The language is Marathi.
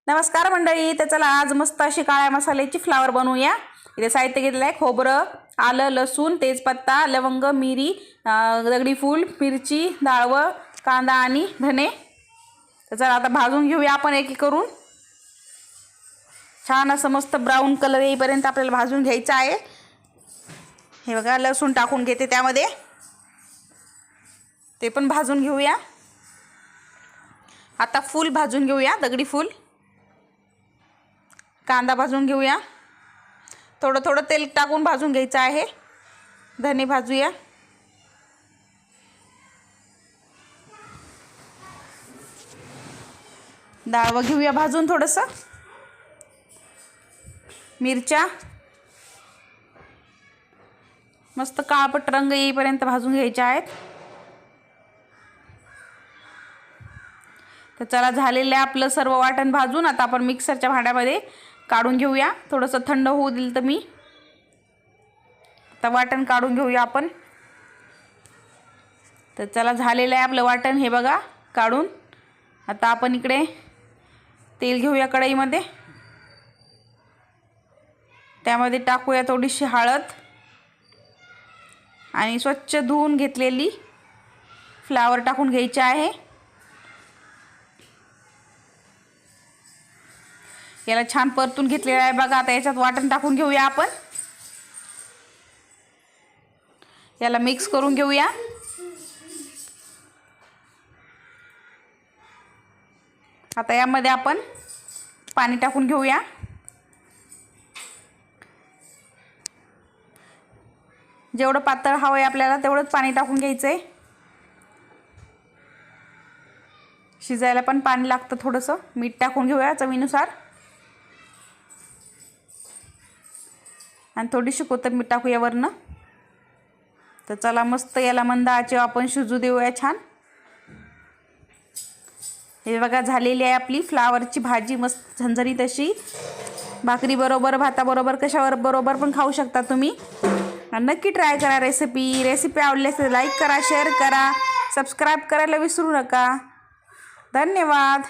नमस्कार मंडळी, तर चला आज मस्त अशी काळ्या मसाल्याची फ्लावर बनवूया। इथे साहित्य घेतलं आहे खोबरं, आलं, लसूण, तेजपत्ता, लवंग, मिरी, दगडी फूल, मिरची, डाळवं, कांदा आणि धने। तर चला आता भाजून घेऊया आपण एक एक करून। छान असं मस्त ब्राऊन कलर येईपर्यंत आपल्याला भाजून घ्यायचं आहे। हे बघा लसूण टाकून घेते त्यामध्ये, ते पण भाजून घेऊया। आता फूल भाजून घेऊया, दगडी फूल, कांदा भाजून घेऊया, थोडं थोडं तेल टाकून भाजून घ्यायचं आहे। धने भाजूया, डाळवं घेऊया भाजून थोडंसं, मिरच्या मस्त काळपट रंग येईपर्यंत भाजून घ्यायच्या आहेत। तर चला झालेलं आहे आपलं सर्व वाटण भाजून। आता आपण मिक्सरच्या भांड्यामध्ये काढून घेऊया, थोडंसं थंड होऊ दिलं तर मी आता वाटण काढून घेऊया आपण। तर चला झालेलं आहे आपलं वाटण, हे बघा काढून। आता आपण इकडे तेल घेऊया कढईमध्ये, त्यामध्ये टाकूया थोडीशी हळद आणि स्वच्छ धुवून घेतलेली फ्लावर टाकून घ्यायची आहे। याला छान परतून घेतलेलं आहे बघा। आता याच्यात वाटण टाकून घेऊया आपण, याला मिक्स करून घेऊया। आता यामध्ये आपण पाणी टाकून घेऊया। जेवढं पातळ हवं आहे आपल्याला तेवढंच पाणी टाकून घ्यायचं आहे। शिजायला पण पाणी लागतं थोडंसं। मीठ टाकून घेऊया चवीनुसार आणि थोडीशी कोथिंबीर टाकूया वरनं। तर चला मस्त याला मंद आचेवर आपण शिजू देऊया छान। हे बघा झालेली आहे आपली फ्लावरची भाजी, मस्त झणझणीत अशी। भाकरी बरोबर, भाताबरोबर, कशावर बरोबर पण खाऊ शकता तुम्ही। नक्की ट्राय करा रेसिपी आवडल्यास लाईक करा, शेअर करा, सबस्क्राईब करायला विसरू नका। धन्यवाद।